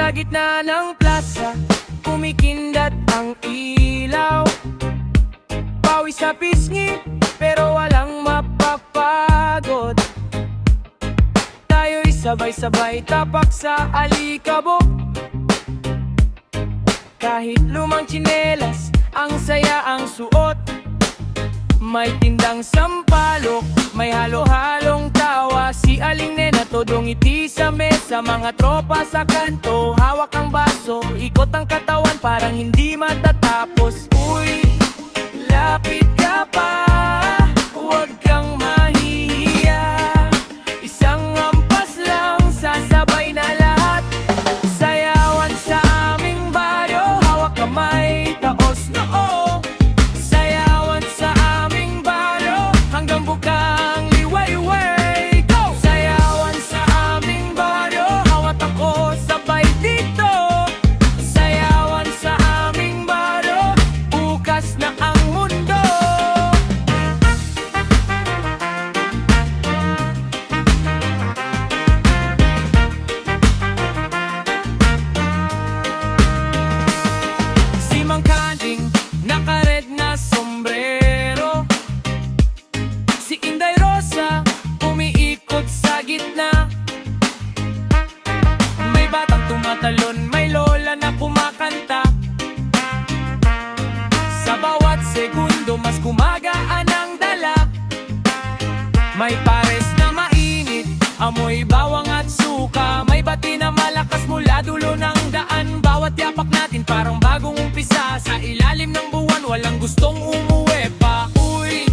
Sa gitna ng plaza, kumikindat ang ilaw. Pawis sa pisngi, pero walang mapapagod. Tayo'y sabay-sabay tapak sa alikabok. Kahit lumang tsinelas, ang saya ang suot. May tindang sampalok, may halo-halong tawa. Si Aling Nena todong ngiti sa mesa. Mga tropa sa kanto, hawak ang baso. Ikot ang katawan parang hindi matatapos. Uy, lapit ka pa, huwag kang mahihiya. Isang hampas lang, sasabay na lahat. Sayawan sa aming baryo, hawak kamay, taos noo. Sayawan sa aming baryo, hanggang bukang liwayway. Go! Sayawan sa aming baryo, hawak ako, sabay dito. Sayawan sa aming baryo, bukas na ang mundo. Si Mang Kanding, naka-red na sombrero. Si Inday Rosa, umiikot sa gitna. May batang tumatalon, may lola na kumakanta. Sa bawat segundo, mas gumagaan ang dala. May pares na mainit, amoy bawang at suka. May bati na malakas mula dulo ng daan. Bawat yapak natin parang bagong umpisa. Sa ilalim ng buwan, walang gustong umuwi pa. Uy,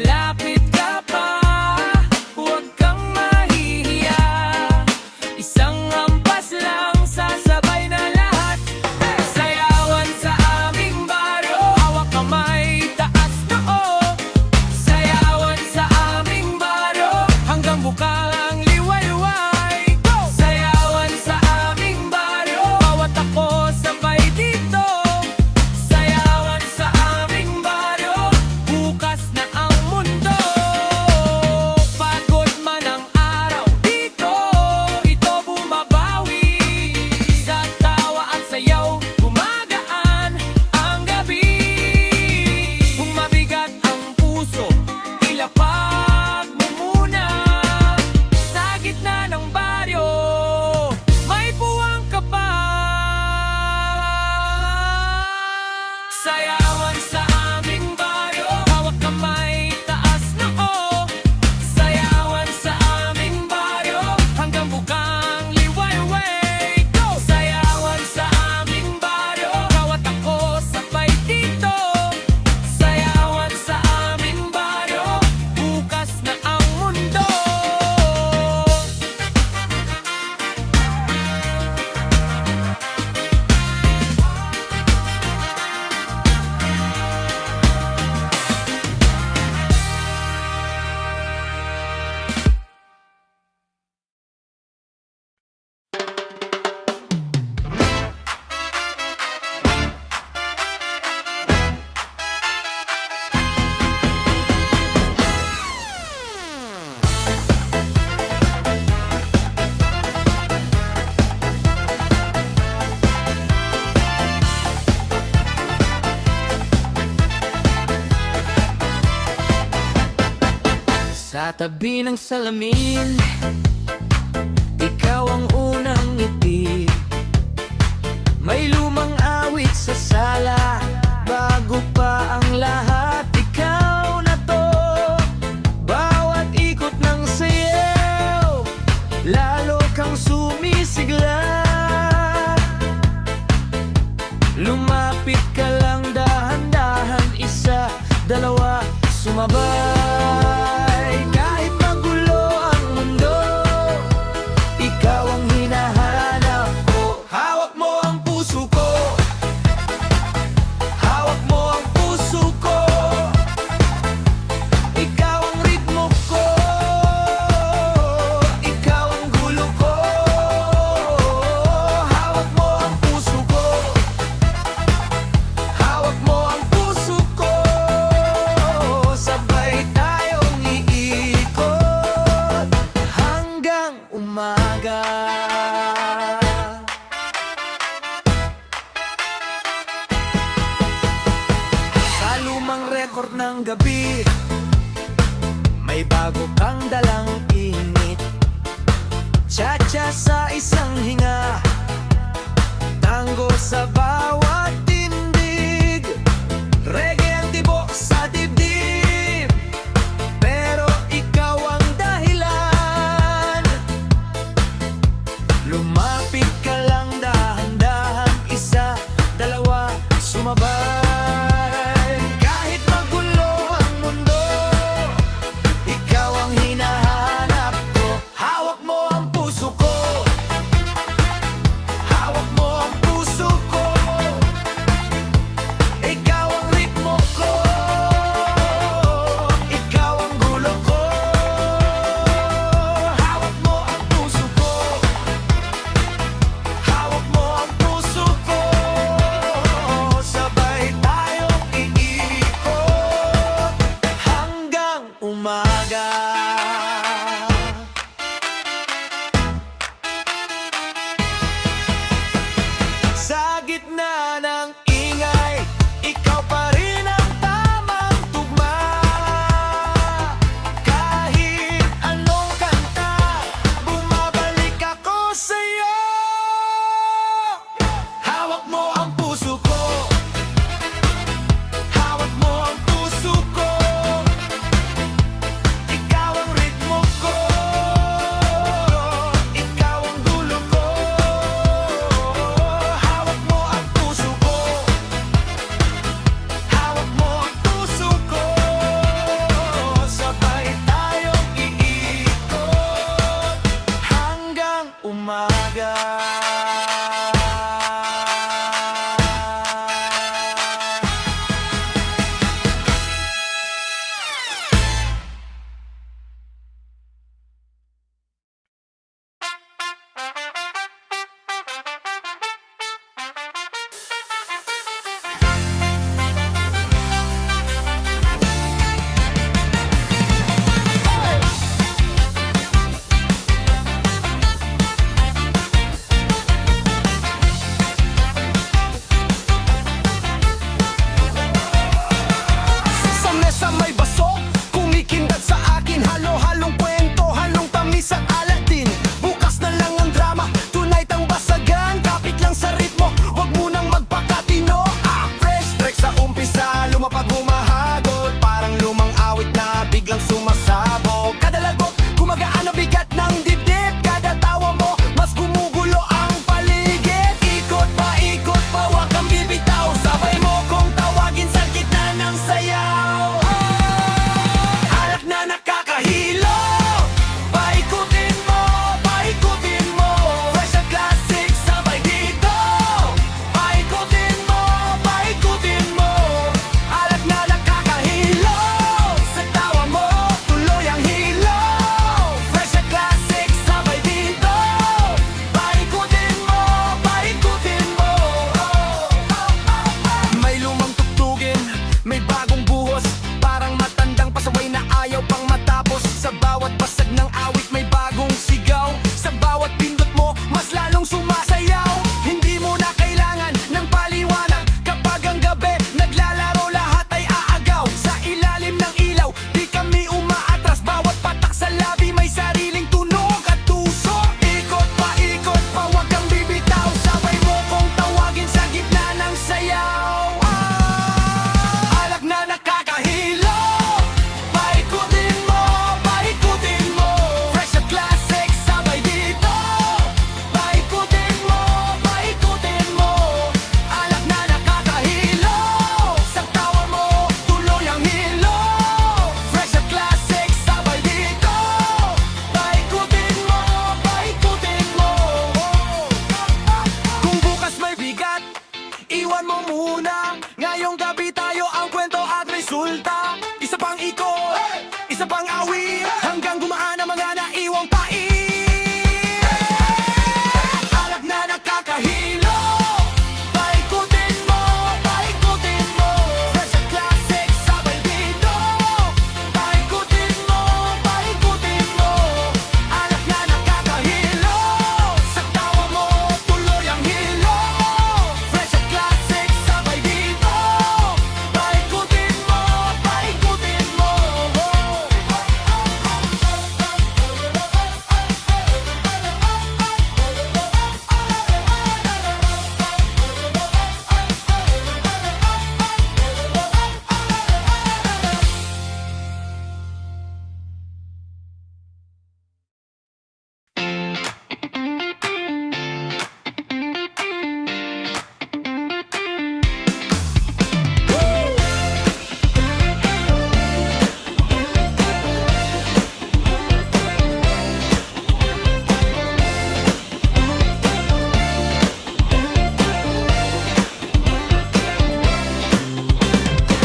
lapit ka pa, huwag kang mahihiya. Isang hampas lang, sasabay na lahat. Sayawan sa aming baryo, hawak kamay, taas noo. Sayawan sa aming baryo, hanggang bukang liwayway. Go! Sayawan sa aming baryo, bawat ako sabay dito. Sayawan sa aming baryo, bukas na ang mundo. Pagod man ang araw dito, ito bumabawi. Sa tawa at sayaw, gumagaan ang gabi. Kung mabigat ang puso, ilapag mo muna. Sa gitna ng baryo, may puwang ka pa. Sayawan sa aming baryo, hawak kamay, taas noo. Sayawan sa aming baryo, hanggang bukang liwayway. Go! Sayawan sa aming baryo, bawat ako sabay dito. Sayawan sa aming baryo, bukas na ang mundo. Sa tabi ng salamin, ikaw ang unang ngiti. May lumang awit sa sala, bago pa ang lahat. Ikaw na to, bawat ikot ng sayaw, lalo kang sumisigla. Lumapit ka lang dahan-dahan, isa, dalawa, sumabay. Kahit magulo ang mundo, ikaw ang hinahanap ko. Hawak mo ang puso ko, hawak mo ang puso ko. Ikaw ang ritmo ko, ikaw ang gulo ko. Hawak mo ang puso ko, hawak mo ang puso ko. Sabay takot ng gabi, may bago kang dalang init. Cha-cha sa isang hinga, tango sa bawat tindig, reggae ang tibok sa dibdib. Pero ikaw ang dahilan, lumapit ka lang dahan-dahan, isa, dalawa, sumabay. Kahit magulo ang mundo, ikaw ang hinahanap ko. Hawak mo ang puso ko, hawak mo ang puso ko. Ikaw ang ritmo ko, ikaw ang gulo ko. Hawak mo ang puso ko, hawak mo ang puso ko. Sabay tayong iikot hanggang umaga. Sa gitna ng ingay, ikaw pa rin ang tamang tugma. Kahit anong kanta, bumabalik ako sa'yo. Hawak mo ang puso ko, hawak mo ang puso ko. Ikaw ang ritmo ko, ikaw ang dulo ko. Hawak mo ang puso ko, hawak mo ang puso ko. Sabay tayong iikot hanggang umaga. Sa mesa may baso, kumikindat sa akin. Halo-halong kwento, halong tamis at alat din. Bukas na lang ang drama, tonight ang basagan. Kapit lang sa ritmo, wag munang magpakatino. Fresh track sa umpisa, lumapag humahagod. Parang lumang awit na biglang sumasabog. Kada lagot, gumagaan ang bigat ng dibdib. Kada tawa mo, mas gumugulo ang paligid. Ikot pa, wag kang bibitaw. Sabay mo kong tawagin sa gitna ng sayaw. Alak na nakakahilo, paikutin mo, paikutin mo. Fresh at classic, sabay dito. Paikutin mo, paikutin mo. Alak na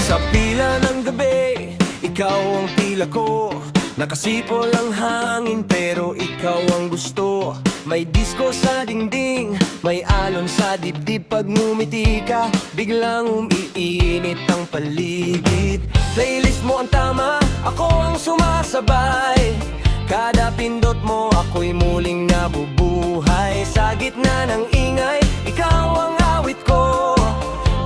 Sa pila ng gabi, ikaw ang pila ko. Nakasipol ang hangin pero ikaw ang gusto. May disco sa dingding, may alon sa dibdib. Pag ngumiti ka, biglang umiinit ang paligid. Playlist mo ang tama, ako ang sumasabay. Kada pindot mo, ako'y muling nabubuhay. Sa gitna ng ingay, ikaw ang awit ko.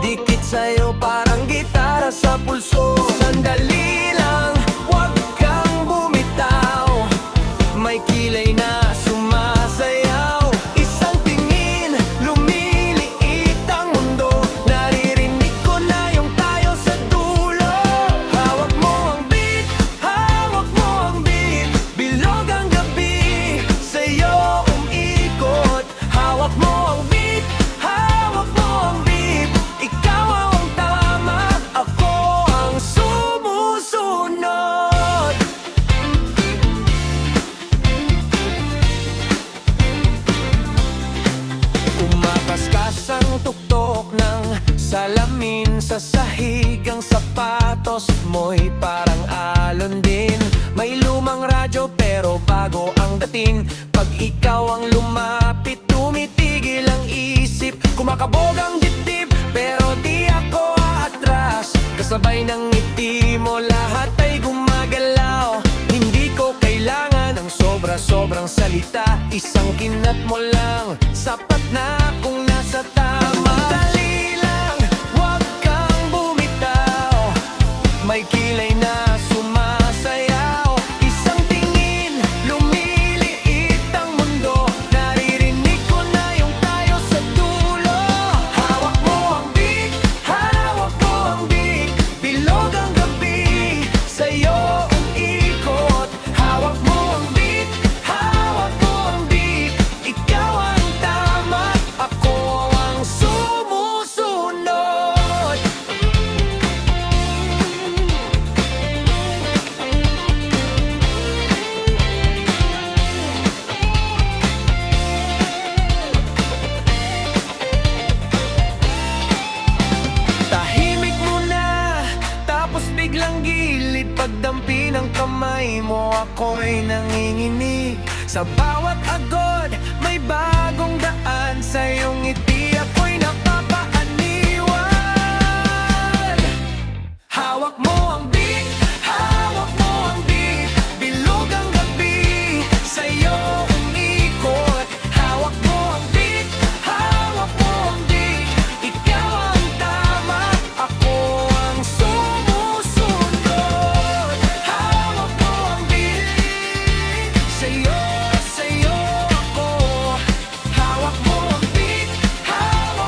Dikit sa'yo parang gitara sa pulso. Sandali lang, huwag kang bumitaw. May kilay na sumasayaw. Isang tingin, lumiliit ang mundo. Naririnig ko na yung tayo sa dulo. Hawak mo ang beat, hawak mo ang beat. Bilog ang gabi, sa'yo umikot. Hawak mo ang beat, hawak mo ang beat. Ikaw ang tama, ako ang sumusunod. Umakaskas ang tuktok ng salamin sa sahig. Ang sapatos mo'y parang alon din. May lumang radyo pero bago ang dating. Pag ikaw ang lumapit, tumitigil ang isip. Kumakabog ang dibdib pero di ako aatras. Kasabay ng ngiti mo, lahat ay gumagalaw. Hindi ko kailangan ng sobra-sobrang salita. Isang kinat mo lang, sapat na kung nasa tama. Dali lang, huwag kang bumitaw. May kilay na sumasayaw. Isang tingin, lumiliit ang mundo. Naririnig ko na yung tayo sa dulo. Hawak mo ang beat, hawak mo ang beat. Bilog ang gabi, sa'yo umikot. Hawak mo ang beat, hawak mo ang beat. Ikaw ang tama, ako ang sumusunod. Tahimik muna, tapos biglang gilid. Pagdampi ng kamay mo, ako'y nanginginig. Sa bawat agod, may bagong daan. Sa iyong ngiti, ako'y napapaaniwan. Hawak mo ang beat, hawak mo ang beat. Bilog ang gabi, sa'yo umikot. Hawak mo ang beat, hawak mo ang beat. Ikaw ang tama, ako ang sumusunod. Hawak mo ang beat, sa'yo ako. Hawak mo ang beat, hawak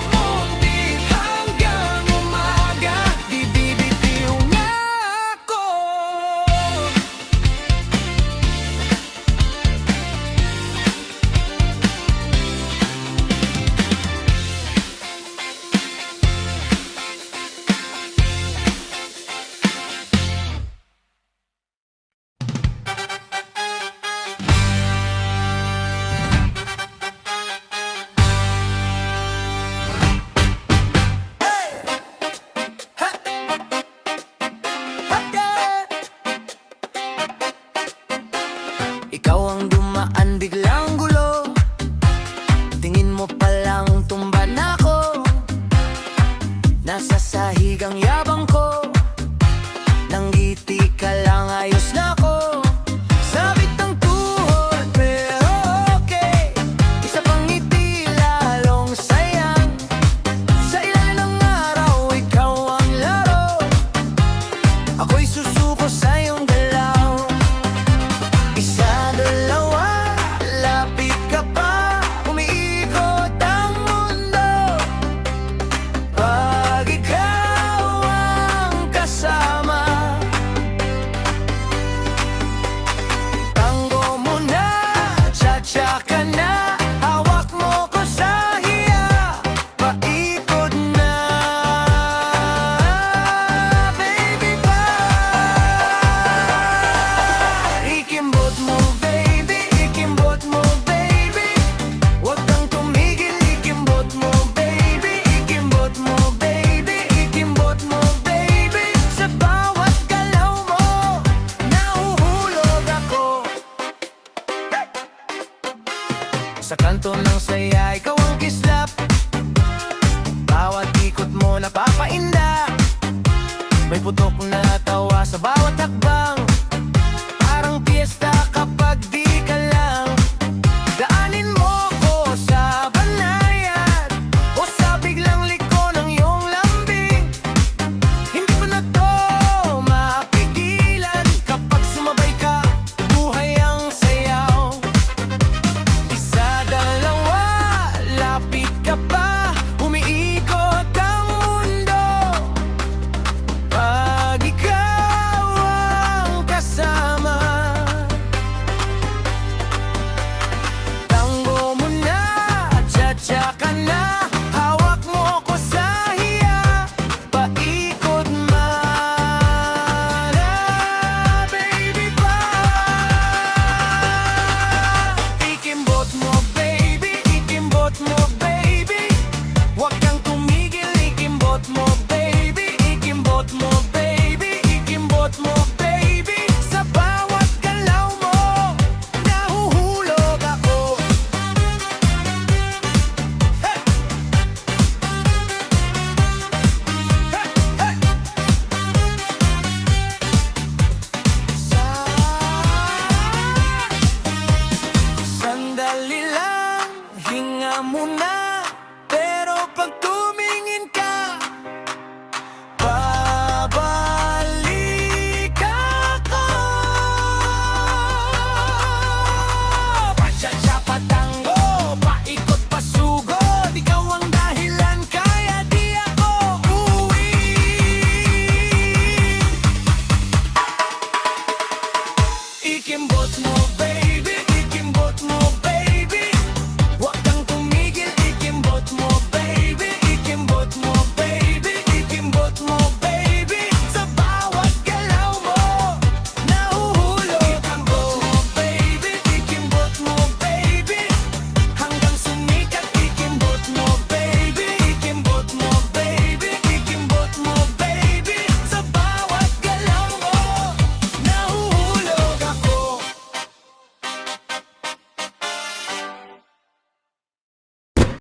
putok na